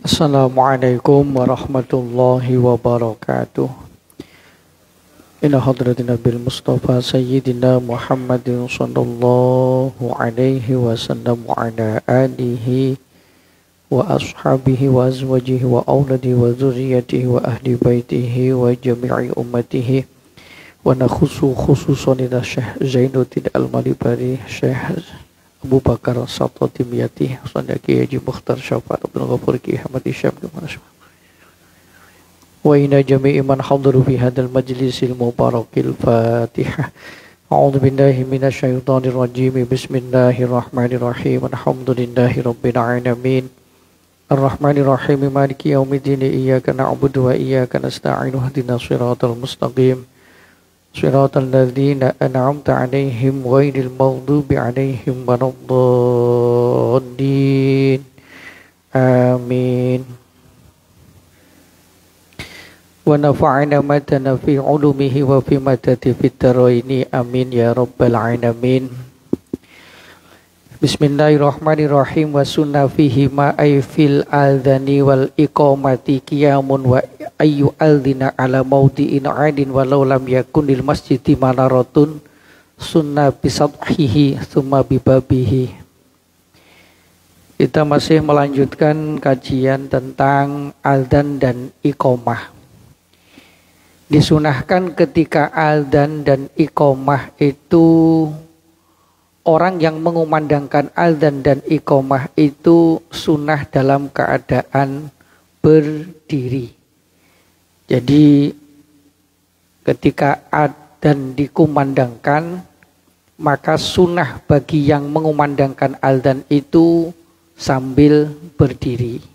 Assalamualaikum warahmatullahi wabarakatuh. Ila hadratin Nabil Mustafa Sayyidina Muhammadin sallallahu alaihi wasallam wa ala alihi wa ashabihi wa azwajihi wa awladihi wa zurriyatihi wa ahli baitihi wa jami'i ummatihi wa nakhusu khususan ila Syekh Zainuddin Al-Malibari, Syekh Abu Bakar Sattatimiyati, Sandaki Haji Mukhtar Syafaat Abdul Ghafur Ki Ahmad Isyam wa ina jami'i man hadaru fi hadzal majlisil mubarakil Fatihah. A'udzu billahi minasy syaithanir rajim. Bismillahirrahmanirrahim. Alhamdulillahi rabbil alamin. Arrahmanir rahim. Maliki yaumiddin. Iyyaka na'budu wa iyyaka nasta'in. Ihdinas shiratal mustaqim. Shiratal ladzina an'amta 'alaihim ghairil maghdubi 'alaihim waladdallin. Amin. Wa nafa'ana matana fi ulumihi wa fi madati fit daraini amin ya rabbal alamin. Bismillahirrahmanirrahim. Wa sunna fihi ma ay fil adhani wal iqamati qiyamun wa ayu aldina ala maudi'in adin walau lam yakun lil masjidi manaratun sunna bisathihi thumma bibabihi. Kita masih melanjutkan kajian tentang adzan dan iqamah. Disunahkan ketika adzan dan iqamah itu orang yang mengumandangkan adzan dan iqamah itu sunnah dalam keadaan berdiri. Jadi ketika adzan dikumandangkan, maka sunnah bagi yang mengumandangkan adzan itu sambil berdiri.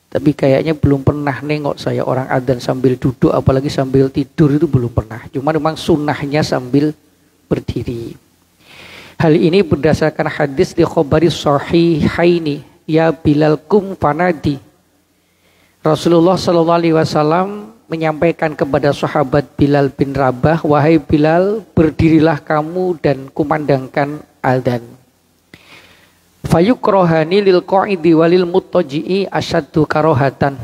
Tapi kayaknya belum pernah nengok saya orang adzan sambil duduk, apalagi sambil tidur itu belum pernah. Cuma memang sunnahnya sambil berdiri. Hal ini berdasarkan hadis di khabari sahihaini, ya Bilal kum fanadi. Rasulullah SAW menyampaikan kepada sahabat Bilal bin Rabah, wahai Bilal, berdirilah kamu dan kumandangkan adzan. Fayukrohani lil qa'idi walil muttaji'i asyaddu karohatan.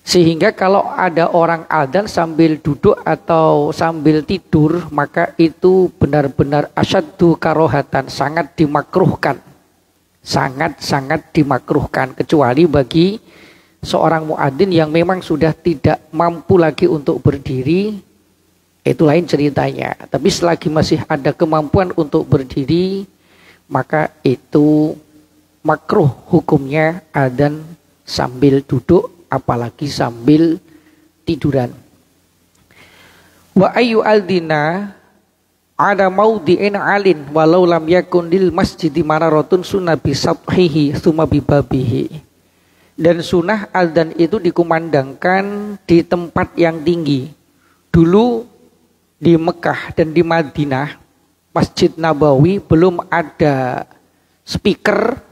Sehingga kalau ada orang adzan sambil duduk atau sambil tidur, maka itu benar-benar asyaddu karohatan, sangat dimakruhkan. Sangat-sangat dimakruhkan, kecuali bagi seorang muadzin yang memang sudah tidak mampu lagi untuk berdiri, itu lain ceritanya. Tapi selagi masih ada kemampuan untuk berdiri, maka itu makruh hukumnya adzan sambil duduk, apalagi sambil tiduran. Wa ayu aldina ada maudhi'in alin walau lam yakun lil masjidi mararatun sunnah bisathihi tsumma bibabihi. Dan sunnah adzan itu dikumandangkan di tempat yang tinggi. Dulu di Mekah dan di Madinah, Masjid Nabawi belum ada speaker.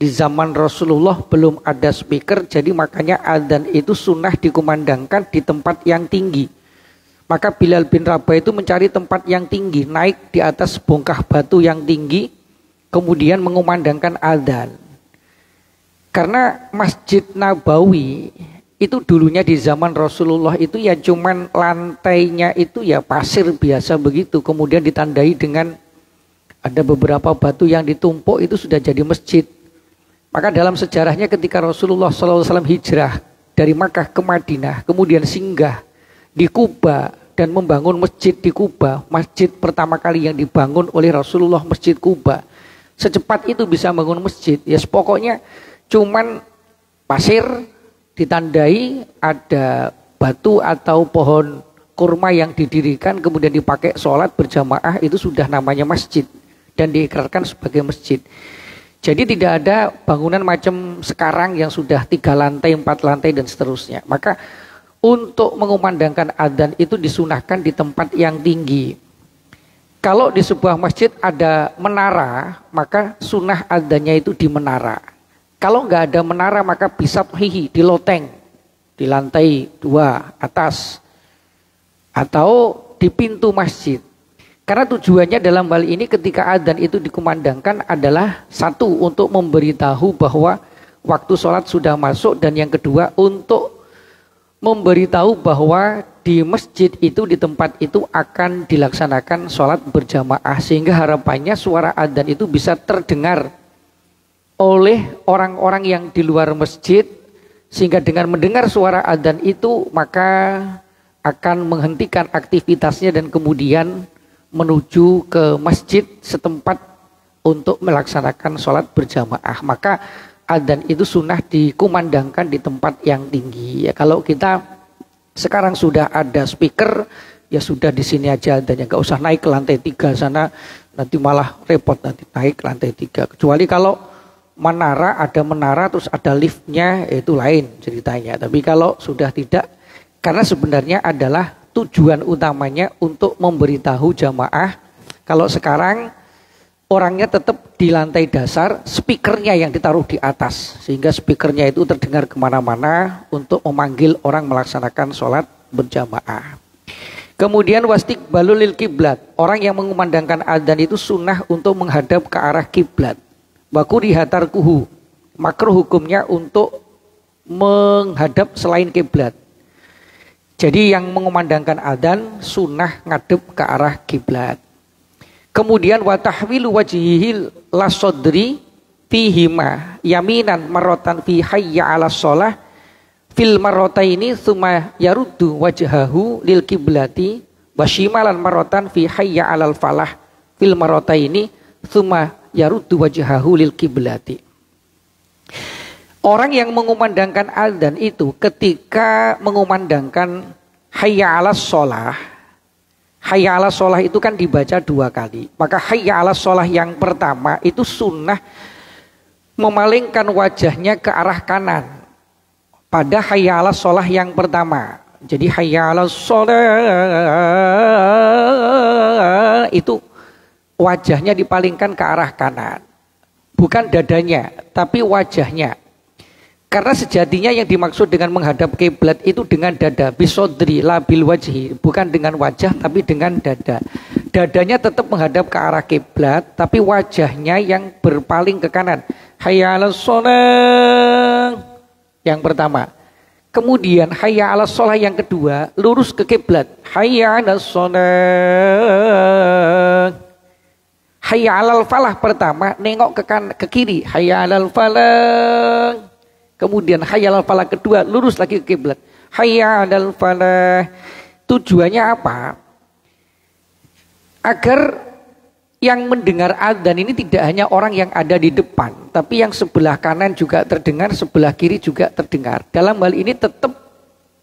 Di zaman Rasulullah belum ada speaker, jadi makanya adzan itu sunnah dikumandangkan di tempat yang tinggi. Maka Bilal bin Rabah itu mencari tempat yang tinggi, naik di atas bongkah batu yang tinggi, kemudian mengumandangkan adzan. Karena Masjid Nabawi itu dulunya di zaman Rasulullah itu ya cuman lantainya itu ya pasir biasa begitu. Kemudian ditandai dengan ada beberapa batu yang ditumpuk, itu sudah jadi masjid. Maka dalam sejarahnya ketika Rasulullah SAW hijrah dari Makkah ke Madinah, kemudian singgah di Kuba dan membangun masjid di Kuba, masjid pertama kali yang dibangun oleh Rasulullah, Masjid Kuba. Secepat itu bisa bangun masjid, ya pokoknya cuman pasir, ditandai ada batu atau pohon kurma yang didirikan, kemudian dipakai sholat berjamaah, itu sudah namanya masjid dan diikrarkan sebagai masjid. Jadi tidak ada bangunan macam sekarang yang sudah 3 lantai, 4 lantai dan seterusnya. Maka untuk mengumandangkan adzan itu disunahkan di tempat yang tinggi. Kalau di sebuah masjid ada menara, maka sunnah adzannya itu di menara. Kalau nggak ada menara, maka bisa di loteng, di lantai 2 atas, atau di pintu masjid. Karena tujuannya dalam hal ini ketika adzan itu dikumandangkan adalah satu, untuk memberitahu bahwa waktu sholat sudah masuk, dan yang kedua untuk memberitahu bahwa di masjid itu, di tempat itu akan dilaksanakan sholat berjamaah, sehingga harapannya suara adzan itu bisa terdengar oleh orang-orang yang di luar masjid, sehingga dengan mendengar suara adzan itu maka akan menghentikan aktivitasnya dan kemudian menuju ke masjid setempat untuk melaksanakan sholat berjamaah. Maka adzan itu sunnah dikumandangkan di tempat yang tinggi. Ya, kalau kita sekarang sudah ada speaker, ya sudah di sini aja adzannya, nggak usah naik ke lantai 3 sana, nanti malah repot nanti naik ke lantai 3. Kecuali kalau menara, ada menara terus ada liftnya, itu lain ceritanya. Tapi kalau sudah tidak, karena sebenarnya adalah tujuan utamanya untuk memberitahu jamaah. Kalau sekarang orangnya tetap di lantai dasar, speakernya yang ditaruh di atas, sehingga speakernya itu terdengar kemana-mana untuk memanggil orang melaksanakan sholat berjamaah. Kemudian wastiqbalul lil kiblat, orang yang mengumandangkan adzan itu sunnah untuk menghadap ke arah kiblat. Wakuriha tarkuhu, makruh hukumnya untuk menghadap selain kiblat. Jadi yang mengumandangkan adzan sunnah ngadep ke arah kiblat. Kemudian wa tahwilu wajhihil lasodri fihima yaminan marotan fi hayya 'alas shalah fil marrataini tsumma yaruddu wajhahu lil kiblati wa shimalan marotan fi hayya 'alal falah fil marrataini tsumma yaruddu wajhahu lil kiblati. Orang yang mengumandangkan adzan itu ketika mengumandangkan hayya 'alas shalah, hayya 'alas shalah itu kan dibaca 2 kali. Maka hayya 'alas shalah yang pertama itu sunnah memalingkan wajahnya ke arah kanan pada hayya 'alas shalah yang pertama. Jadi hayya 'alas shalah itu wajahnya dipalingkan ke arah kanan. Bukan dadanya, tapi wajahnya. Karena sejatinya yang dimaksud dengan menghadap kiblat itu dengan dada, bisodri la bil wajhi, bukan dengan wajah tapi dengan dada. Dadanya tetap menghadap ke arah kiblat, tapi wajahnya yang berpaling ke kanan. Hayya 'alas shalah yang pertama. Kemudian hayya 'alas shalah yang kedua, lurus ke kiblat. Hayya 'alas shalah. Hayya 'alal falah pertama nengok ke kiri. Hayya 'alal falah. Kemudian hayya 'alal falah kedua, lurus lagi ke kiblat. Hayya 'alal falah. Tujuannya apa? Agar yang mendengar adzan ini tidak hanya orang yang ada di depan, tapi yang sebelah kanan juga terdengar, sebelah kiri juga terdengar. Dalam hal ini tetap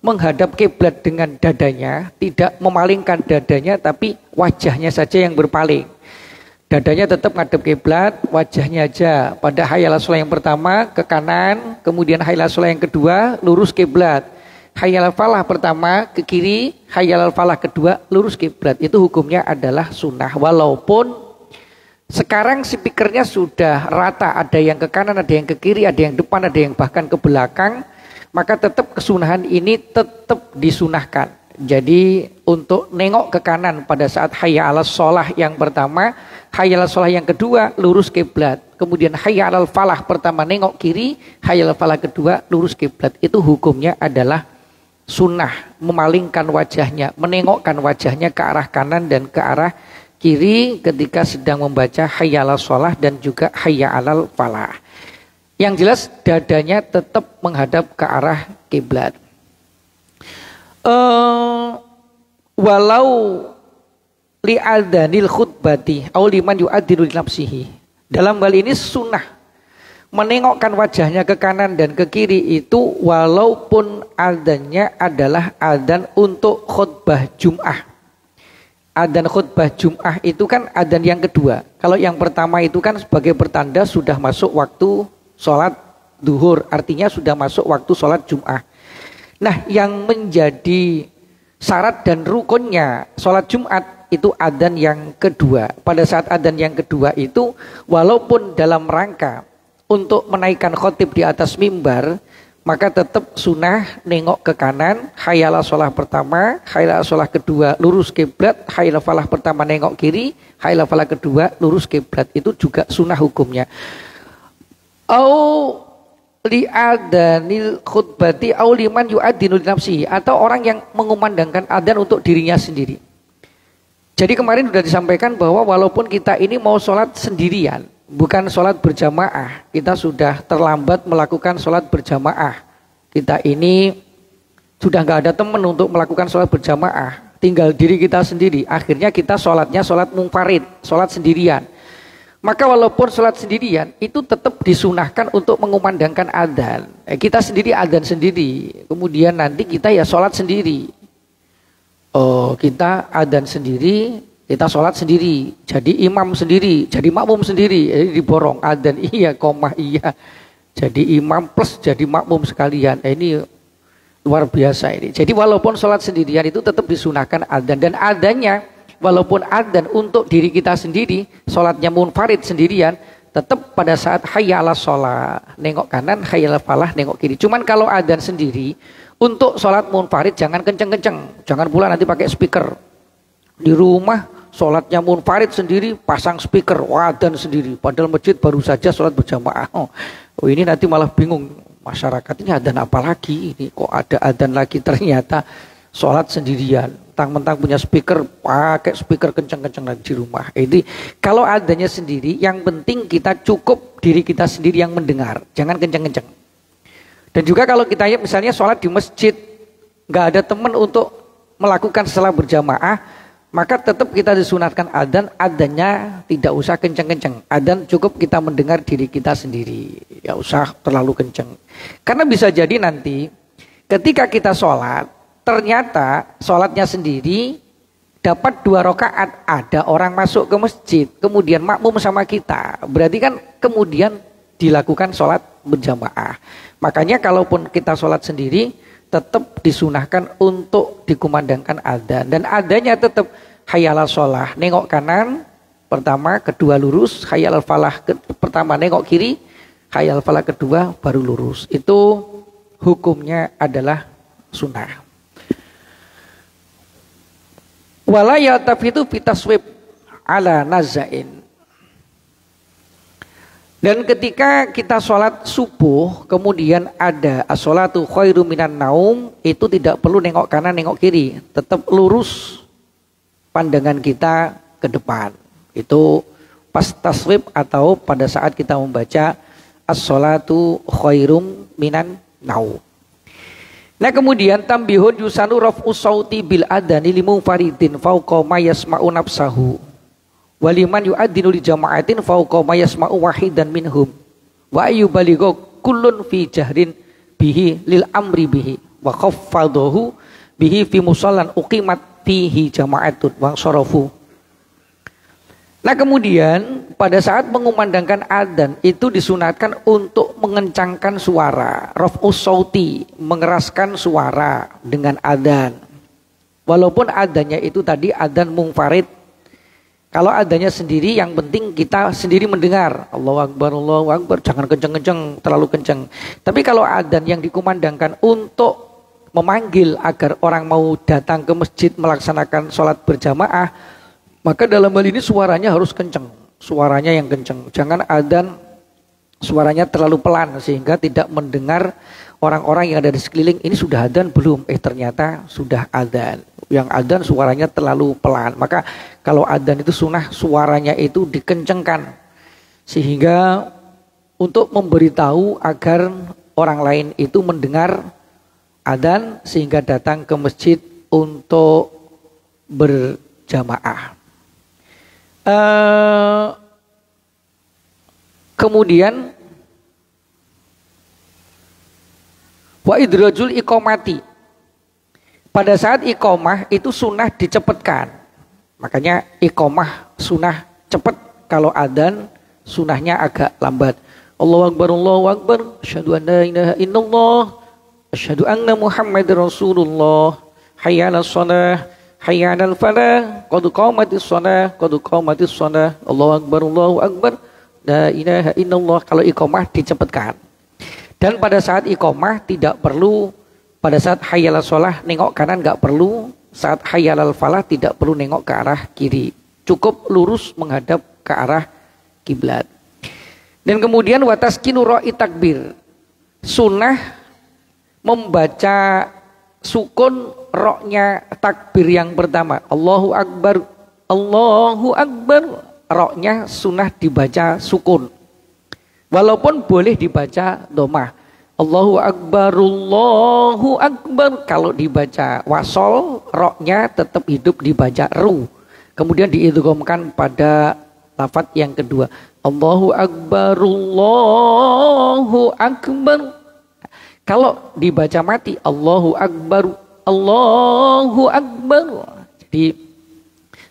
menghadap kiblat dengan dadanya, tidak memalingkan dadanya, tapi wajahnya saja yang berpaling. Dadanya tetap ngadep kiblat, wajahnya aja pada hayya 'alas shalah yang pertama ke kanan, kemudian hayya 'alas shalah yang kedua lurus kiblat. Hayya 'alal falah pertama ke kiri, hayya 'alal falah kedua lurus kiblat. Itu hukumnya adalah sunnah. Walaupun sekarang speakernya sudah rata, ada yang ke kanan, ada yang ke kiri, ada yang depan, ada yang bahkan ke belakang, maka tetap kesunahan ini tetap disunahkan. Jadi untuk nengok ke kanan pada saat hayya 'alas shalah yang pertama, hayya 'alas shalah yang kedua lurus kiblat. Kemudian hayya 'alal falah pertama nengok kiri, hayya 'alal falah kedua lurus kiblat. Itu hukumnya adalah sunnah, memalingkan wajahnya, menengokkan wajahnya ke arah kanan dan ke arah kiri ketika sedang membaca hayya 'alas shalah dan juga hayya 'alal falah. Yang jelas dadanya tetap menghadap ke arah kiblat. Walau li'adhanil khutbati au liman yu'adhinu li nafsihi. Dalam hal ini sunnah menengokkan wajahnya ke kanan dan ke kiri itu walaupun adzannya adalah adzan untuk khutbah Jum'ah. Adzan khutbah Jum'ah itu kan adzan yang kedua. Kalau yang pertama itu kan sebagai pertanda sudah masuk waktu sholat duhur, artinya sudah masuk waktu sholat Jum'ah. Nah, yang menjadi syarat dan rukunnya sholat Jumat itu adzan yang kedua. Pada saat adzan yang kedua itu walaupun dalam rangka untuk menaikkan khotib di atas mimbar, maka tetap sunnah nengok ke kanan. Hayya 'alas shalah pertama, hayya 'alas shalah kedua lurus kiblat, hayya 'alal falah pertama nengok kiri, hayya 'alal falah kedua lurus kiblat. Itu juga sunnah hukumnya. li'adanil khutbati au liman yu'adinu li nafsihi, atau orang yang mengumandangkan adzan untuk dirinya sendiri. Jadi kemarin sudah disampaikan bahwa walaupun kita ini mau sholat sendirian, bukan sholat berjamaah, kita sudah terlambat melakukan sholat berjamaah. Kita ini sudah nggak ada teman untuk melakukan sholat berjamaah, tinggal diri kita sendiri. Akhirnya kita sholatnya sholat munfarid, sholat sendirian. Maka walaupun sholat sendirian itu tetap disunahkan untuk mengumandangkan adzan. Kita sendiri adzan sendiri, kemudian nanti kita ya sholat sendiri. Oh, kita adzan sendiri, kita sholat sendiri, jadi imam sendiri, jadi makmum sendiri, jadi diborong adzan iya, komah iya, jadi imam plus jadi makmum sekalian. Ini luar biasa ini. Jadi walaupun sholat sendirian itu tetap disunahkan adzan, dan adzannya walaupun adzan untuk diri kita sendiri, sholatnya munfarid sendirian, tetap pada saat hayya 'alas sholat nengok kanan, hayya 'alal falah nengok kiri. Cuman kalau adzan sendiri untuk sholat munfarid jangan kenceng-kenceng, jangan pula nanti pakai speaker. Di rumah sholatnya munfarid sendiri pasang speaker, adzan sendiri, padahal masjid baru saja sholat berjamaah. Oh ini nanti malah bingung masyarakat, ini adzan apa lagi, ini kok ada adzan lagi, ternyata sholat sendirian. Mentang-mentang punya speaker, pakai speaker kenceng-kenceng lagi di rumah. Ini kalau adzannya sendiri, yang penting kita cukup diri kita sendiri yang mendengar, jangan kenceng-kenceng. Dan juga kalau kita misalnya sholat di masjid, nggak ada teman untuk melakukan salat berjamaah, maka tetap kita disunatkan adzan, adzannya tidak usah kenceng-kenceng. Adzan cukup kita mendengar diri kita sendiri, ya usah terlalu kenceng. Karena bisa jadi nanti ketika kita sholat, ternyata sholatnya sendiri dapat 2 rakaat, ada orang masuk ke masjid, kemudian makmum sama kita, berarti kan kemudian dilakukan sholat berjamaah. Makanya kalaupun kita sholat sendiri, tetap disunahkan untuk dikumandangkan adzan, dan adzannya tetap hayya 'alas sholah nengok kanan pertama, kedua lurus, hayya 'alal falah pertama nengok kiri, hayya 'alal falah kedua baru lurus. Itu hukumnya adalah sunnah. Wala yaltafitu fitaswib ala nazain. Dan ketika kita sholat subuh, kemudian ada as-sholatu khairu minan naum, itu tidak perlu nengok kanan, nengok kiri, tetap lurus pandangan kita ke depan. Itu pas taswib atau pada saat kita membaca as-sholatu khairum minan naum. Nah kemudian tambihun yusanu raf'u sauti bil adani limu faridin fauqa ma yasma'u nafsahu. Waliman yu'adzinu li jama'atin fauqa ma yasma'u wahidan minhum wa ayyubalighu kullun fi jahrin bihi lil amri bihi wa khaffadahu bihi fi musallan uqimat fihi jama'atun wa sarafu. Nah kemudian pada saat mengumandangkan adzan itu disunatkan untuk mengencangkan suara, raf'us sauti, mengeraskan suara dengan adzan. Walaupun adzannya itu tadi adzan munfarid. Kalau adanya sendiri, yang penting kita sendiri mendengar. Allahu Akbar, jangan kenceng-kenceng, terlalu kenceng. Tapi kalau adzan yang dikumandangkan untuk memanggil agar orang mau datang ke masjid melaksanakan sholat berjamaah, maka dalam hal ini suaranya harus kenceng. Suaranya yang kenceng. Jangan adzan suaranya terlalu pelan sehingga tidak mendengar orang-orang yang ada di sekeliling, ini sudah adzan belum? Ternyata sudah adzan. Yang adzan suaranya terlalu pelan. Maka kalau adzan itu sunnah suaranya itu dikencengkan sehingga untuk memberitahu agar orang lain itu mendengar adzan sehingga datang ke masjid untuk berjamaah. Kemudian wa idrajul iqamati. Pada saat iqamah itu sunnah dicepatkan. Makanya iqamah sunnah cepat, kalau adzan sunnahnya agak lambat. Allahu Akbar, asyhadu an la ilaha illallah, asyhadu anna Muhammadar Rasulullah, hayya 'alas shalah, hayya 'alal falah, qad qamatis shalah, qad qamatis shalah, Allahu Akbar, la ilaha illallah. Kalau iqamah dicepatkan. Dan pada saat iqamah tidak perlu, pada saat hayya 'alas shalah nengok kanan enggak perlu, saat hayya 'alal falah tidak perlu nengok ke arah kiri. Cukup lurus menghadap ke arah kiblat. Dan kemudian wataskinu ra'i takbir. sunnah membaca sukun roknya takbir yang pertama. Allahu Akbar, Allahu Akbar. Roknya sunnah dibaca sukun. Walaupun boleh dibaca domah. Allahu Akbar, Allahu Akbar. Kalau dibaca wasol, roknya tetap hidup dibaca ru. Kemudian diidghamkan pada lafaz yang kedua. Allahu Akbar, Allahu Akbar. Kalau dibaca mati, Allahu Akbar, Allahu Akbar. Jadi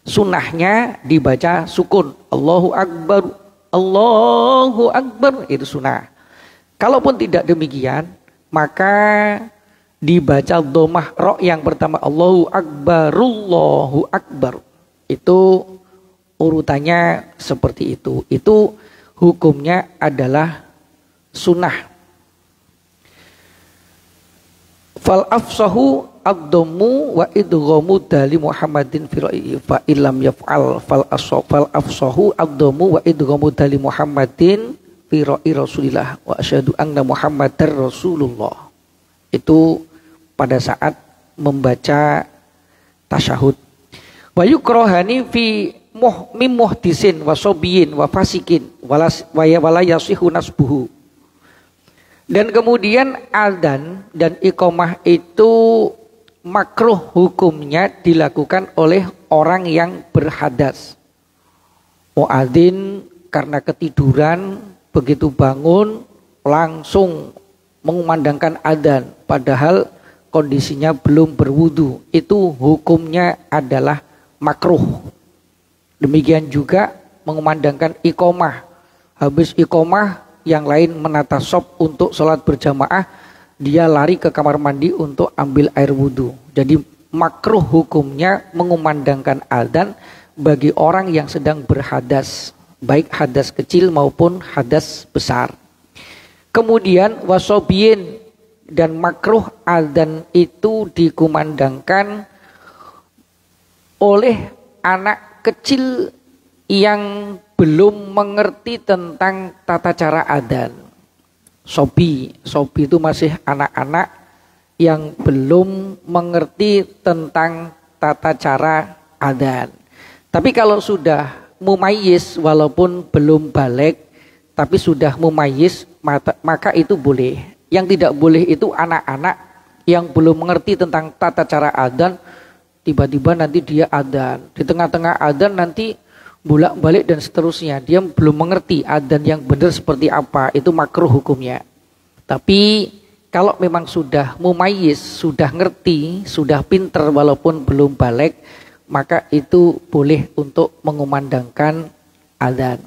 sunnahnya dibaca sukun. Allahu Akbar, Allahu Akbar. Itu sunnah. Kalaupun tidak demikian, maka dibaca domah ro yang pertama. Allahu Akbar, Allahu Akbar. Itu urutannya seperti itu. Itu hukumnya adalah sunnah. Fal afsahu ad-dhammu wa idghamu dali Muhammadin fi ra'i fa illam yaf'al fal afsahu ad-dhammu wa idghamu dali Muhammadin fi ra'i Rasulillah wa asyhadu anna Muhammadar Rasulullah. Itu pada saat membaca tasyahud. Wa yukrahani fi mim muhdisin wa sobiyin wa fasikin wala yasihu nasbuhu. Dan kemudian adzan dan iqamah itu makruh hukumnya dilakukan oleh orang yang berhadas. Muadzin karena ketiduran begitu bangun langsung mengumandangkan adzan padahal kondisinya belum berwudu, itu hukumnya adalah makruh. Demikian juga mengumandangkan iqamah. Habis iqamah yang lain menata shop untuk sholat berjamaah, dia lari ke kamar mandi untuk ambil air wudhu. Jadi makruh hukumnya mengumandangkan adzan bagi orang yang sedang berhadas, baik hadas kecil maupun hadas besar. Kemudian wasobiyin, dan makruh adzan itu dikumandangkan oleh anak kecil yang belum mengerti tentang tata cara adzan. Sobi itu masih anak-anak yang belum mengerti tentang tata cara adzan. Tapi kalau sudah mumayyiz walaupun belum balik tapi sudah mumayyiz maka itu boleh. Yang tidak boleh itu anak-anak yang belum mengerti tentang tata cara adzan, tiba-tiba nanti dia adzan. Di tengah-tengah adzan nanti bolak-balik dan seterusnya, dia belum mengerti adzan yang benar seperti apa, itu makruh hukumnya. Tapi kalau memang sudah mumayyiz, sudah ngerti, sudah pinter walaupun belum balik, maka itu boleh untuk mengumandangkan adzan.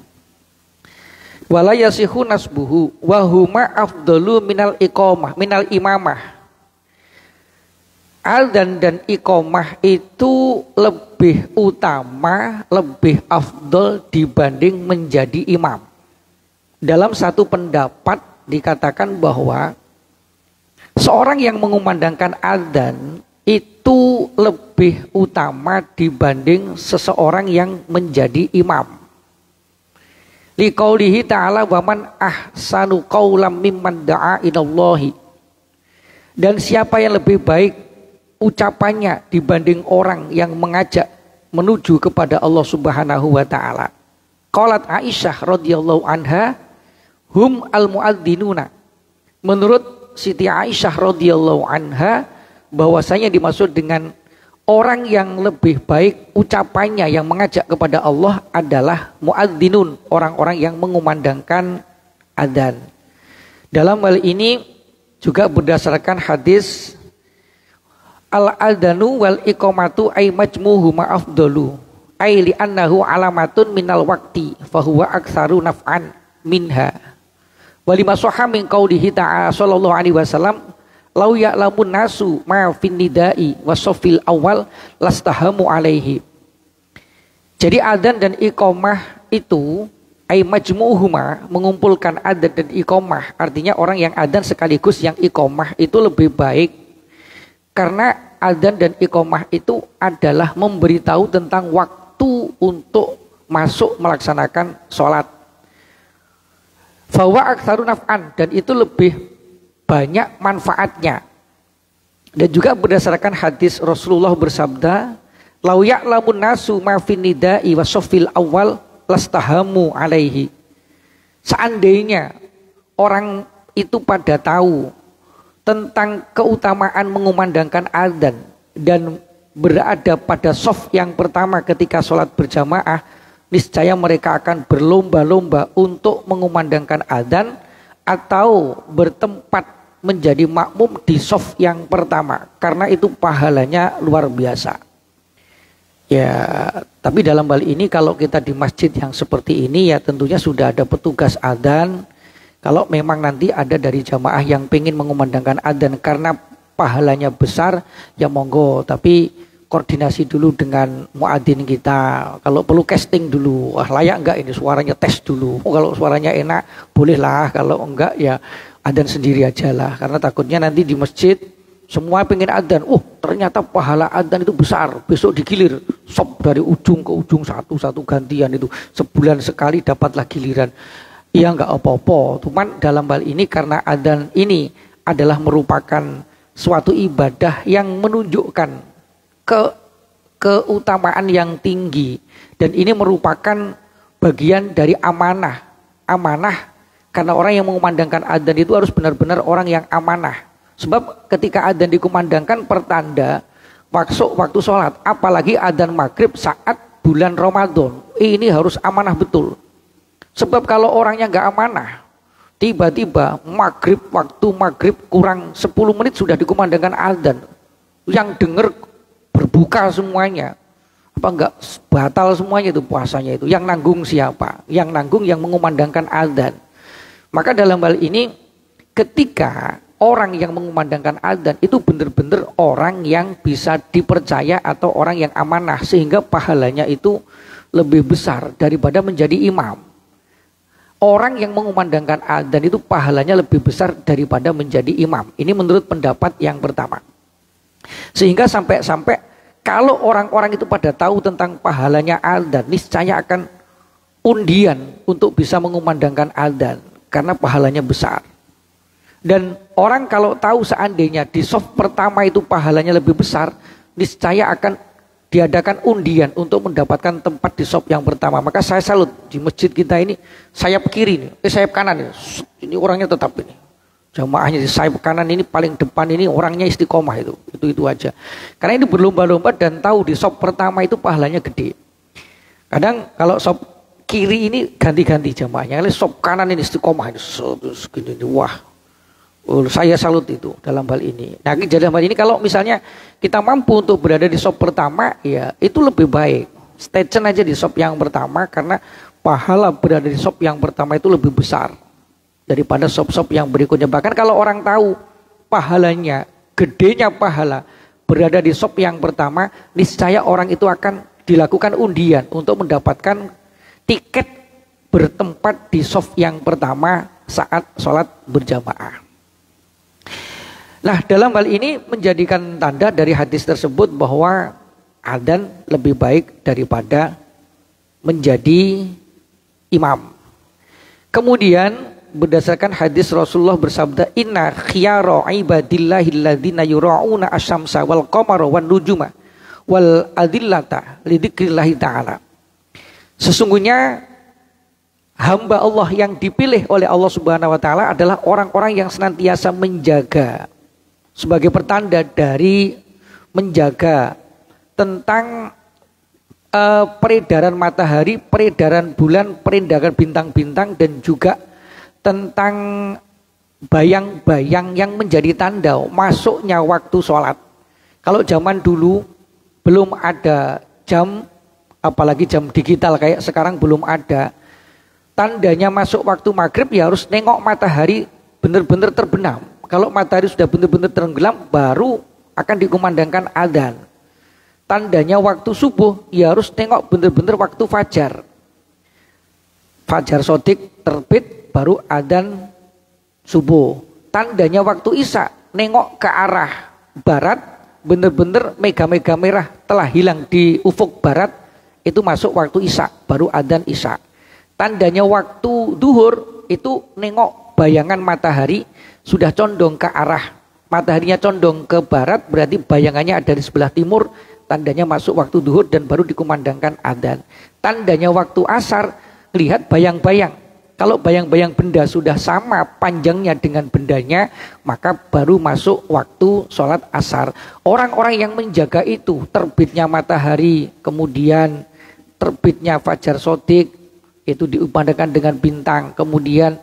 Wala yasihu nasbuhu wa huma afdalu minal iqamah minal imamah. Adzan dan iqamah itu lebih utama, lebih afdol dibanding menjadi imam. Dalam satu pendapat dikatakan bahwa seorang yang mengumandangkan adzan itu lebih utama dibanding seseorang yang menjadi imam. Liqaulihi ta'ala wa man ahsanu qaulam mimman da'a ilallahi. Dan siapa yang lebih baik ucapannya dibanding orang yang mengajak menuju kepada Allah Subhanahu wa taala. Qalat Aisyah radhiyallahu anha, hum al-muadzzinuna. Menurut Siti Aisyah radhiyallahu anha, bahwasanya dimaksud dengan orang yang lebih baik ucapannya yang mengajak kepada Allah adalah muadzinun, orang-orang yang mengumandangkan adzan. Dalam hal ini juga berdasarkan hadis al-adzanu wal iqamatu ay majmuhuma afdalu ay li annahu alamatun minal waqti fahuwa aktsaru naf'an minha. Wa lima sahha min qaulihi ta'ala sallallahu alaihi wasallam lau ya'lamun nasu ma fin nidai wa safil awal lastahamu alaihi. Jadi adzan dan iqamah itu ay majmuhuma, mengumpulkan adzan dan iqamah, artinya orang yang adzan sekaligus yang iqamah itu lebih baik. Karena adzan dan iqamah itu adalah memberitahu tentang waktu untuk masuk melaksanakan sholat. Fawa aktsaru naf'an, dan itu lebih banyak manfaatnya. Dan juga berdasarkan hadis Rasulullah bersabda, "Lau ya'lamun nasu ma fin nida'i wa shaffil awal lastahamu alaihi." Seandainya orang itu pada tahu tentang keutamaan mengumandangkan adzan dan berada pada shaf yang pertama ketika sholat berjamaah, niscaya mereka akan berlomba-lomba untuk mengumandangkan adzan atau bertempat menjadi makmum di shaf yang pertama, karena itu pahalanya luar biasa. Ya, tapi dalam hal ini kalau kita di masjid yang seperti ini ya tentunya sudah ada petugas adzan. Kalau memang nanti ada dari jamaah yang pengen mengumandangkan adzan karena pahalanya besar, ya monggo, tapi koordinasi dulu dengan muadzin kita. Kalau perlu casting dulu, layak enggak ini suaranya, tes dulu. Kalau suaranya enak bolehlah, kalau enggak ya adzan sendiri aja lah, karena takutnya nanti di masjid semua pengen adzan, ternyata pahala adzan itu besar, besok digilir sop dari ujung ke ujung satu gantian itu, sebulan sekali dapatlah giliran. Ya enggak apa-apa, cuman dalam hal ini karena adzan ini adalah merupakan suatu ibadah yang menunjukkan keutamaan yang tinggi, dan ini merupakan bagian dari amanah. Karena orang yang mengumandangkan adzan itu harus benar-benar orang yang amanah. Sebab ketika adzan dikumandangkan pertanda waktu sholat, apalagi adzan maghrib saat bulan Ramadan, ini harus amanah betul. Sebab kalau orangnya nggak amanah, tiba-tiba waktu maghrib kurang 10 menit sudah dikumandangkan adzan, yang dengar berbuka semuanya, apa enggak batal semuanya itu puasanya itu. Yang nanggung siapa? Yang nanggung yang mengumandangkan adzan. Maka dalam hal ini ketika orang yang mengumandangkan adzan itu benar-benar orang yang bisa dipercaya atau orang yang amanah, sehingga pahalanya itu lebih besar daripada menjadi imam. Orang yang mengumandangkan adzan itu pahalanya lebih besar daripada menjadi imam. Ini menurut pendapat yang pertama. Sehingga sampai kalau orang-orang itu pada tahu tentang pahalanya adzan, niscaya akan undian untuk bisa mengumandangkan adzan karena pahalanya besar. Dan orang kalau tahu seandainya di shaf pertama itu pahalanya lebih besar, niscaya akan diadakan undian untuk mendapatkan tempat di shaf yang pertama. Maka saya salut di masjid kita ini, sayap kiri sayap kanan ini orangnya tetap ini. Jamaahnya di sayap kanan ini paling depan ini orangnya istiqomah itu aja. Karena ini berlomba-lomba dan tahu di shaf pertama itu pahalanya gede. Kadang kalau shaf kiri ini ganti-ganti jamaahnya, kalau shaf kanan ini istiqomah ini wah. Saya salut itu dalam hal ini. Nah, dalam hal ini kalau misalnya kita mampu untuk berada di shaf pertama, ya itu lebih baik. Station aja di shaf yang pertama, karena pahala berada di shaf yang pertama itu lebih besar daripada shaf-shaf yang berikutnya. Bahkan kalau orang tahu pahalanya, gedenya pahala berada di shaf yang pertama, niscaya orang itu akan dilakukan undian untuk mendapatkan tiket bertempat di shaf yang pertama saat sholat berjamaah. Nah, dalam hal ini menjadikan tanda dari hadis tersebut bahwa adzan lebih baik daripada menjadi imam. Kemudian berdasarkan hadis Rasulullah bersabda, "Inna khiyara ibadillahi alladzina yura'una asy-syamsa wal qamara wan nujuma wal adillata lidzikrillahi ta'ala." Sesungguhnya hamba Allah yang dipilih oleh Allah Subhanahu wa taala adalah orang-orang yang senantiasa menjaga, sebagai pertanda dari menjaga tentang peredaran matahari, peredaran bulan, peredaran bintang-bintang, dan juga tentang bayang-bayang yang menjadi tanda masuknya waktu sholat. Kalau zaman dulu belum ada jam, apalagi jam digital kayak sekarang belum ada, tandanya masuk waktu maghrib ya harus nengok matahari benar-benar terbenam. Kalau matahari sudah benar-benar tenggelam, baru akan dikumandangkan adzan. Tandanya waktu subuh, ya harus tengok benar-benar waktu fajar. Fajar sodik terbit, baru adzan subuh. Tandanya waktu isya, nengok ke arah barat, benar-benar mega-mega merah telah hilang di ufuk barat, itu masuk waktu isya, baru adzan isya. Tandanya waktu duhur, itu nengok bayangan matahari sudah condong ke arah, mataharinya condong ke barat, berarti bayangannya ada di sebelah timur, tandanya masuk waktu duhur dan baru dikumandangkan adzan. Tandanya waktu asar, lihat bayang-bayang. Kalau bayang-bayang benda sudah sama panjangnya dengan bendanya, maka baru masuk waktu sholat asar. Orang-orang yang menjaga itu, terbitnya matahari, kemudian terbitnya fajar sodik, itu dikumandangkan dengan bintang, kemudian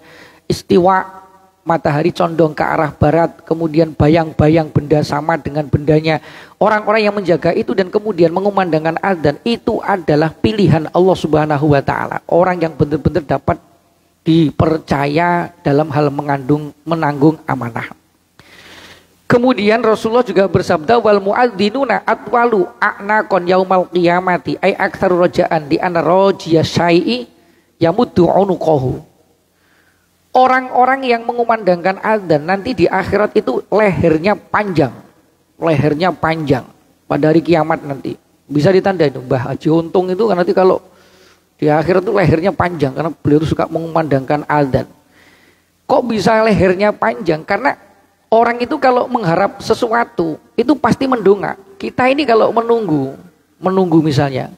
istiwa, matahari condong ke arah barat, kemudian bayang-bayang benda sama dengan bendanya. Orang-orang yang menjaga itu dan kemudian mengumandangkan adzan, itu adalah pilihan Allah Subhanahu wa taala. Orang yang benar-benar dapat dipercaya dalam hal menanggung amanah. Kemudian Rasulullah juga bersabda, wal muadzzinuna atwalu a'naqon yaumal qiyamati ay aktsaru raja'an di anna rajiya syai'i yamuddu unuqahu. Orang-orang yang mengumandangkan adzan nanti di akhirat itu lehernya panjang. Lehernya panjang pada hari kiamat nanti. Bisa ditandai Mbah Haji Untung itu kan nanti kalau di akhirat itu lehernya panjang karena beliau suka mengumandangkan adzan. Kok bisa lehernya panjang? Karena orang itu kalau mengharap sesuatu itu pasti mendongak. Kita ini kalau menunggu misalnya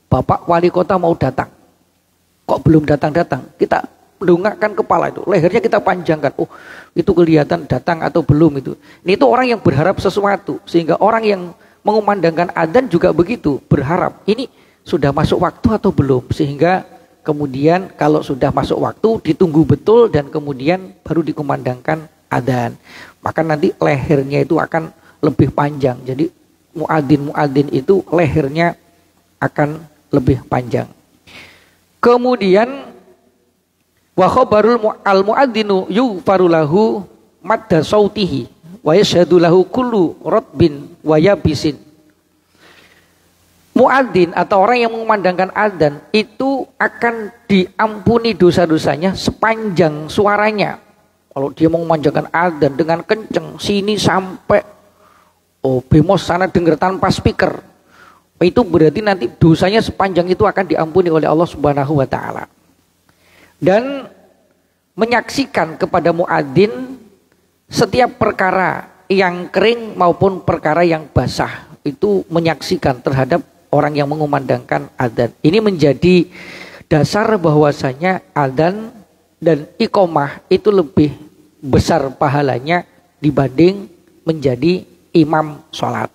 Bapak Wali Kota mau datang, kok belum datang-datang, kita mendongakkan kepala itu, lehernya kita panjangkan. Oh, itu kelihatan datang atau belum itu. Ini itu orang yang berharap sesuatu, sehingga orang yang mengumandangkan adzan juga begitu, berharap ini sudah masuk waktu atau belum, sehingga kemudian kalau sudah masuk waktu ditunggu betul dan kemudian baru dikumandangkan adzan. Maka nanti lehernya itu akan lebih panjang. Jadi muadzin itu lehernya akan lebih panjang. Kemudian wa khabarul al-muadzinu yughfaru lahu madda sautihi wa yashhadu lahu kullu ratbin wa yabisin. Muadzin atau orang yang mengumandangkan adzan itu akan diampuni dosa-dosanya sepanjang suaranya. Kalau dia mengumandangkan adzan dengan kenceng sini sampai bemos sana dengar tanpa speaker, itu berarti nanti dosanya sepanjang itu akan diampuni oleh Allah Subhanahu wa taala. Dan menyaksikan kepada muadzin setiap perkara yang kering maupun perkara yang basah, itu menyaksikan terhadap orang yang mengumandangkan adzan. Ini menjadi dasar bahwasanya adzan dan iqomah itu lebih besar pahalanya dibanding menjadi imam sholat.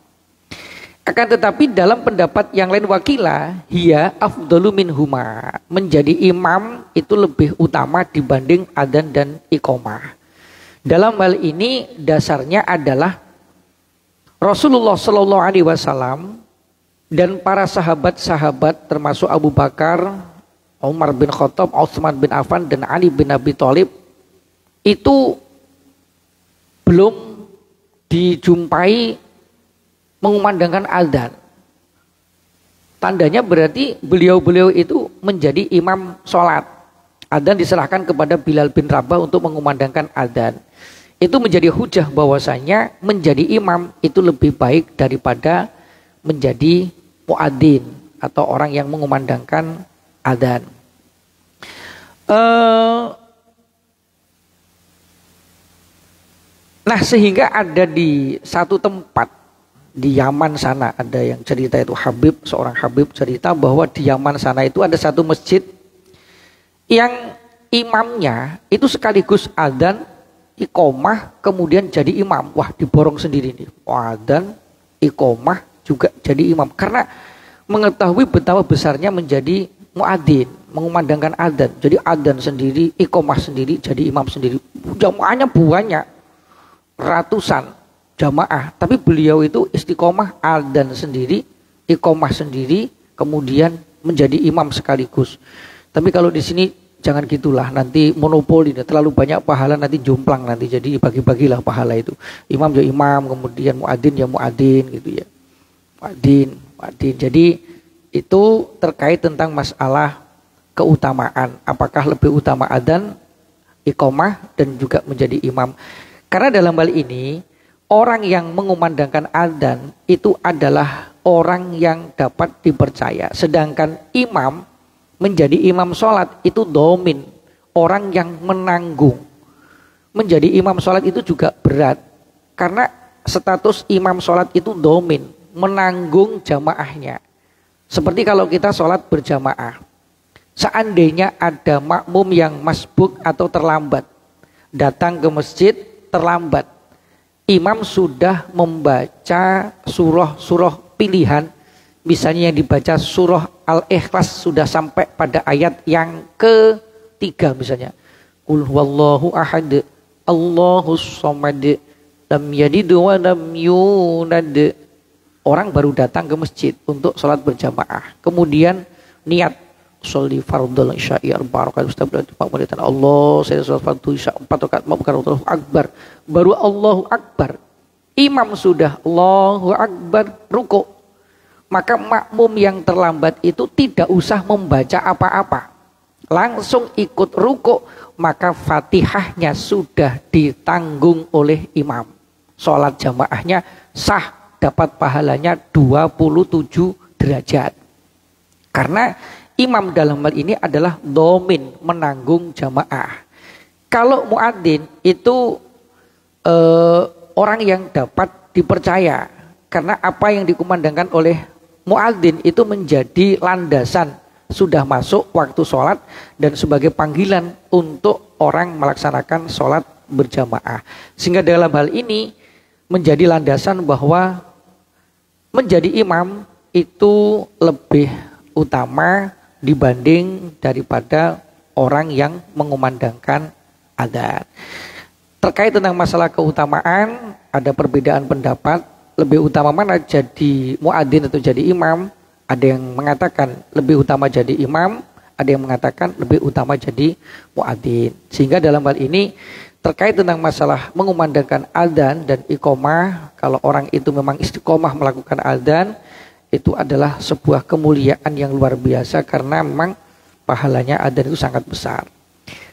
Akan tetapi dalam pendapat yang lain wakila, hiya afdalu minhuma, menjadi imam itu lebih utama dibanding adzan dan iqomah. Dalam hal ini dasarnya adalah Rasulullah Shallallahu Alaihi Wasallam dan para sahabat-sahabat termasuk Abu Bakar, Umar bin Khattab, Utsman bin Affan dan Ali bin Abi Thalib itu belum dijumpai mengumandangkan adzan. Tandanya berarti beliau-beliau itu menjadi imam sholat. Adzan diserahkan kepada Bilal bin Rabah untuk mengumandangkan adzan. Itu menjadi hujah bahwasanya menjadi imam itu lebih baik daripada menjadi muadzin atau orang yang mengumandangkan adzan. Nah, sehingga ada di satu tempat di Yaman sana, ada yang cerita itu seorang Habib cerita bahwa di Yaman sana itu ada satu masjid yang imamnya itu sekaligus adzan, iqomah, kemudian jadi imam. Wah, diborong sendiri nih. Adzan, iqomah juga jadi imam karena mengetahui betapa besarnya menjadi muadzin, mengumandangkan adzan. Jadi adzan sendiri, iqomah sendiri, jadi imam sendiri. Jamaahnya banyak, ratusan jamaah, tapi beliau itu istiqomah, adzan sendiri, iqomah sendiri, kemudian menjadi imam sekaligus. Tapi kalau di sini jangan gitulah, nanti monopoli, terlalu banyak pahala, nanti jomplang nanti, jadi bagi-bagilah pahala itu. Imam ya imam, kemudian muadzin ya muadzin gitu ya. Muadzin. Jadi itu terkait tentang masalah keutamaan, apakah lebih utama adzan, iqomah dan juga menjadi imam. Karena dalam hal ini orang yang mengumandangkan adzan itu adalah orang yang dapat dipercaya. Sedangkan imam, menjadi imam sholat itu domin, orang yang menanggung. menjadi imam sholat itu juga berat. Karena status imam sholat itu domin, menanggung jamaahnya. Seperti kalau kita sholat berjamaah. Seandainya ada makmum yang masbuk atau terlambat, datang ke masjid terlambat, imam sudah membaca surah-surah pilihan, misalnya yang dibaca surah Al-Ikhlas sudah sampai pada ayat yang ketiga misalnya. Qul huwallahu ahad, Allahus samad, lam yalid wa lam yulad. Orang baru datang ke masjid untuk sholat berjamaah. Kemudian niat sholli fardhul isya'i arba'a rakaat ustabillah pamuritan Allah, saya sholat fardhu isya 4 rakaat bukan Allahu akbar. Baru Allahu akbar. Imam sudah Allahu akbar ruku'. Maka makmum yang terlambat itu tidak usah membaca apa-apa. Langsung ikut ruku', maka Fatihahnya sudah ditanggung oleh imam. Sholat jamaahnya sah, dapat pahalanya 27 derajat. Karena imam dalam hal ini adalah domin, menanggung jamaah. Kalau muadzin itu orang yang dapat dipercaya. Karena apa yang dikumandangkan oleh muadzin itu menjadi landasan. Sudah masuk waktu sholat dan sebagai panggilan untuk orang melaksanakan sholat berjamaah. Sehingga dalam hal ini menjadi landasan bahwa menjadi imam itu lebih utama dibanding daripada orang yang mengumandangkan adzan. Terkait tentang masalah keutamaan, ada perbedaan pendapat. Lebih utama mana, jadi muadzin atau jadi imam? Ada yang mengatakan lebih utama jadi imam, ada yang mengatakan lebih utama jadi muadzin. Sehingga dalam hal ini terkait tentang masalah mengumandangkan adzan dan iqamah, kalau orang itu memang istiqomah melakukan adzan, itu adalah sebuah kemuliaan yang luar biasa karena memang pahalanya adzan itu sangat besar.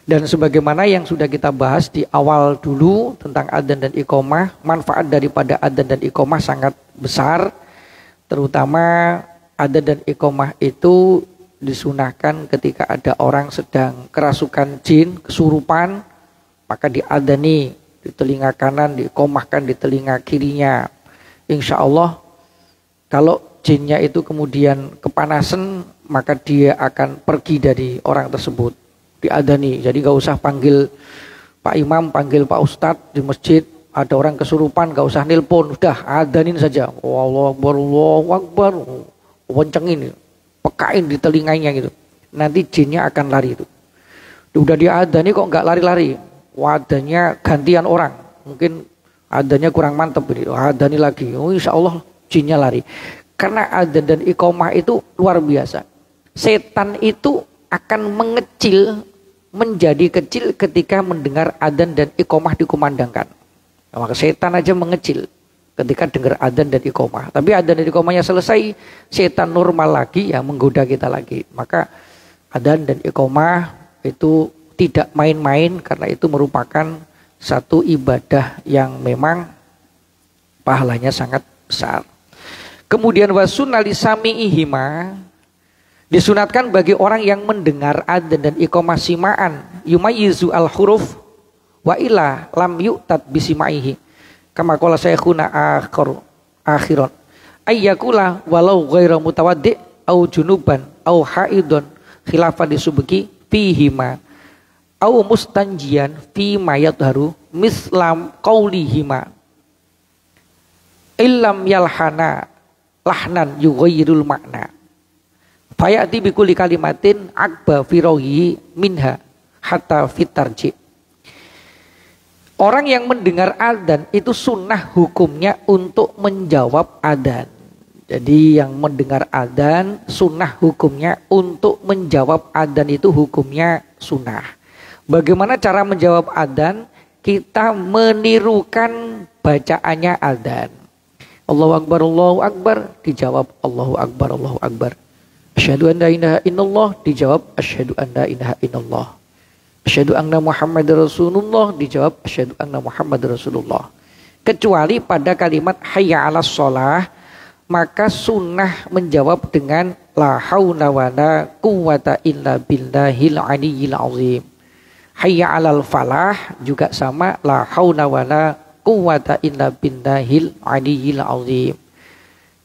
Dan sebagaimana yang sudah kita bahas di awal dulu tentang adzan dan iqamah, manfaat daripada adzan dan iqamah sangat besar. Terutama adzan dan iqamah itu disunahkan ketika ada orang sedang kerasukan jin, kesurupan, maka diadzani di telinga kanan, diiqamahkan di telinga kirinya. Insya Allah kalau jinnya itu kemudian kepanasan, maka dia akan pergi dari orang tersebut. Diadani, jadi gak usah panggil Pak Imam, panggil Pak Ustadz di masjid. Ada orang kesurupan, gak usah nelpon, udah adanin saja. Allahu Akbar, kencengin, pekain di telinganya gitu. Nanti jinnya akan lari itu. Udah diadani kok gak lari-lari. Wadahnya gantian orang, mungkin adanya kurang mantap ini. Adani lagi, insya Allah jinnya lari. Karena adzan dan iqamah itu luar biasa. Setan itu akan mengecil, menjadi kecil ketika mendengar adzan dan iqamah dikumandangkan. Nah, maka setan aja mengecil ketika dengar adzan dan iqamah. Tapi adzan dan iqamahnya selesai, setan normal lagi, ya menggoda kita lagi. Maka adzan dan iqamah itu tidak main-main karena itu merupakan satu ibadah yang memang pahalanya sangat besar. Kemudian wasunali sami'ihima, disunatkan bagi orang yang mendengar adzan dan iqamah sima'an yumayyizu al-huruf wa illa lam yu'tat bisima'ihi. Kama qala saykhuna akhiron ayyakula walau ghairu mutawaddi au junuban au haidun khilafan disubki fihima au mustanjian fi mayadharu mislam qaulihima illam yalhana lahnan yughayyirul makna fayati bikulli kalimatin akba firohi minha hatta fitarji. Orang yang mendengar adzan itu sunnah hukumnya untuk menjawab adzan. Jadi yang mendengar adzan sunnah hukumnya untuk menjawab adzan, itu hukumnya sunnah. Bagaimana cara menjawab adzan? Kita menirukan bacaannya adzan. Allahu Akbar, dijawab Allahu Akbar. Asyhadu an la ilaha illallah, dijawab asyhadu an la ilaha illallah. Asyhadu anna Muhammadar Rasulullah, dijawab asyhadu anna Muhammadar Rasulullah. Kecuali pada kalimat hayya 'alas shalah, maka sunnah menjawab dengan la haula wala quwata illa billahil aliyyil azim. hayya 'alal falah juga sama, la haula wala quwata illa billahil aliyyil azim.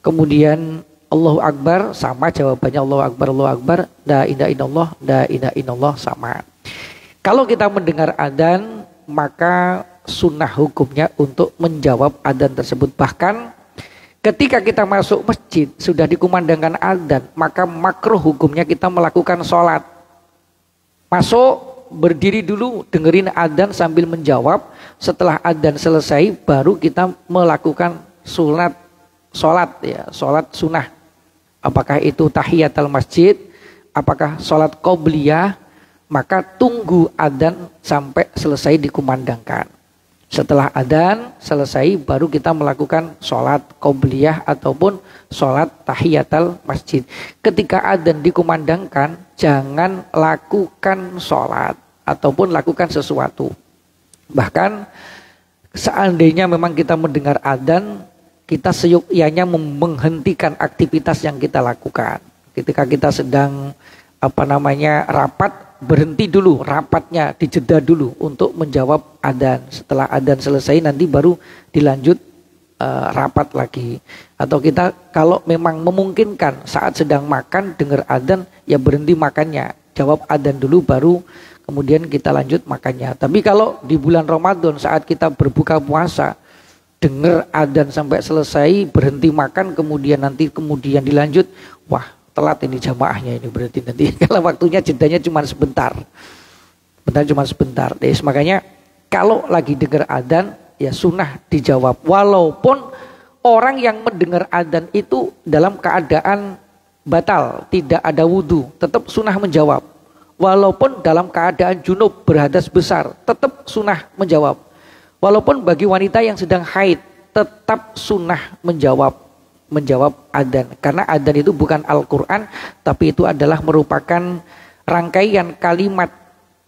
Kemudian Allahu Akbar sama jawabannya Allahu Akbar, la ilaha illallah, la ilaha illallah sama. Kalau kita mendengar adzan maka sunnah hukumnya untuk menjawab adzan tersebut. Bahkan ketika kita masuk masjid sudah dikumandangkan adzan, maka makruh hukumnya kita melakukan sholat. Masuk berdiri dulu, dengerin adzan sambil menjawab. Setelah adzan selesai baru kita melakukan sholat ya, sholat sunnah. Apakah itu tahiyatul masjid, apakah sholat qobliyah, maka tunggu adzan sampai selesai dikumandangkan. Setelah adzan selesai baru kita melakukan sholat qobliyah ataupun sholat tahiyatul masjid. Ketika adzan dikumandangkan, jangan lakukan sholat ataupun lakukan sesuatu. Bahkan seandainya memang kita mendengar adzan, kita seyukyanya menghentikan aktivitas yang kita lakukan. Ketika kita sedang rapat, berhenti dulu rapatnya, dijeda dulu untuk menjawab adzan. Setelah adzan selesai nanti baru dilanjut rapat lagi. Atau kita kalau memang memungkinkan saat sedang makan dengar adzan, ya berhenti makannya, jawab adzan dulu baru kemudian kita lanjut makannya. Tapi kalau di bulan Ramadan saat kita berbuka puasa, dengar adzan sampai selesai, berhenti makan, kemudian dilanjut, wah telat ini jamaahnya ini berarti nanti kalau waktunya jedanya cuma sebentar. Makanya kalau lagi dengar adzan ya sunnah dijawab. Walaupun orang yang mendengar adzan itu dalam keadaan batal, tidak ada wudhu, tetap sunnah menjawab. Walaupun dalam keadaan junub berhadas besar, tetap sunnah menjawab. Walaupun bagi wanita yang sedang haid, tetap sunnah menjawab adzan. Karena adzan itu bukan Al-Quran, tapi itu adalah merupakan rangkaian kalimat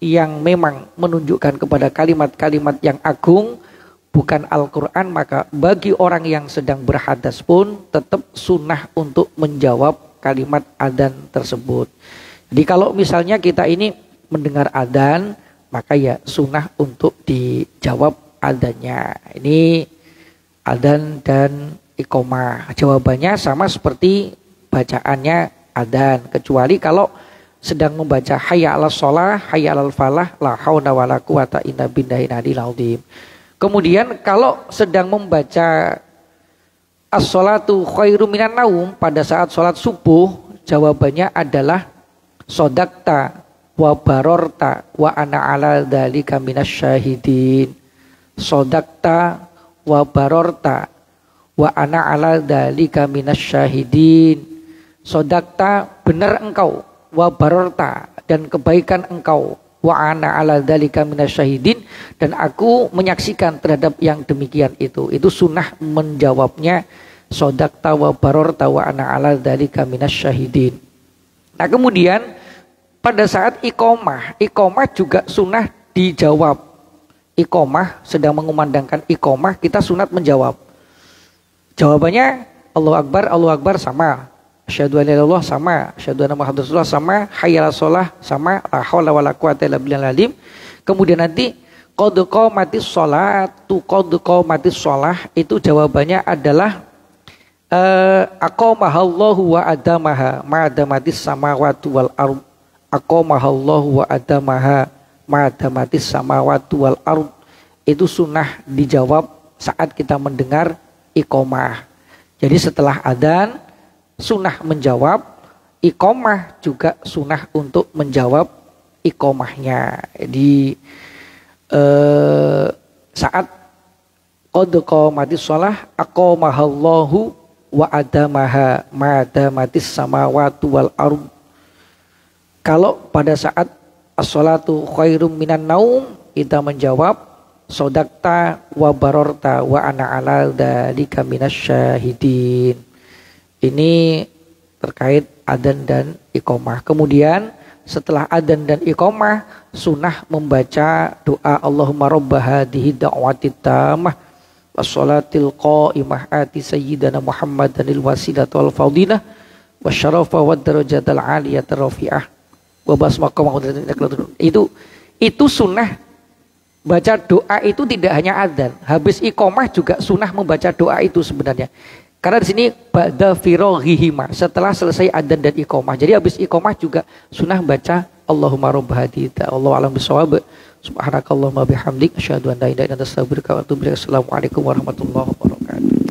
yang memang menunjukkan kepada kalimat-kalimat yang agung, bukan Al-Quran. Maka bagi orang yang sedang berhadas pun tetap sunnah untuk menjawab kalimat adzan tersebut. Jadi kalau misalnya kita ini mendengar adzan, maka ya sunnah untuk dijawab adzannya. Ini adzan dan iqomah. Jawabannya sama seperti bacaannya adzan, kecuali kalau sedang membaca hayya 'alas shalah, hayya 'alal falah, la haula wala quwata illa billahil aliyil azim. Kemudian kalau sedang membaca as-sholatu khairum minan naum pada saat sholat subuh, jawabannya adalah sodakta wa barorta wa ana ala dzalika minasyahidin. Sodakta wa barorta wa ana ala dzalika minasyahidin. Sodakta benar engkau, wa barorta dan kebaikan engkau, wa ana ala dzalika minasyahidin dan aku menyaksikan terhadap yang demikian itu. Itu sunnah menjawabnya sodakta wa barorta wa ana ala dzalika minasyahidin. Nah kemudian pada saat iqomah juga sunnah dijawab. Iqomah sedang mengumandangkan iqomah, kita sunat menjawab. Jawabannya Allahu Akbar sama, asyhadu an la ilaha illallah sama, asyhadu anna Muhammadar Rasulullah sama, hayya 'alas shalah sama, la haula wala quwata illa billahil azim. Kemudian nanti qad qamatis shalah itu jawabannya adalah aqamahallahu wa adamaha ma'adamatis samawati wal ardh. Aqamahallahu wa adamaha ma'adamatis samawati wal ardh. Itu sunnah dijawab saat kita mendengar iqomah. Jadi setelah adzan sunnah menjawab, iqomah juga sunnah untuk menjawab iqomahnya. Di saat qad qamatis shalah aqamahallahu wa adamaha ma'adamatis samawati wal ardh. Kalau pada saat as-sholatu khairum minan naum kita menjawab sodakta wa barorta wa ana ala dzalika minasyahidin. Ini terkait adzan dan iqomah. Kemudian setelah adzan dan iqomah sunnah membaca doa Allahumma rabb hadhihi da'watit tammah wassalatil qa'imah ati sayyidana Muhammadanil wasilata wal fadilah wasyarafa wad darajatal aliyatir rafi'ah. Itu Itu sunnah baca doa itu tidak hanya adzan. Habis iqomah juga sunnah membaca doa itu sebenarnya. Karena di sini ba'da firoghihima, setelah selesai adzan dan iqomah. Jadi habis iqomah juga sunnah baca Allahumma rabb hadhihi Allahu a'lam bishawab. Subhanakallahumma bihamdik asyhadu an la ilaha illa anta astaghfiruka wa atubu ilaik. Assalamualaikum warahmatullahi wabarakatuh.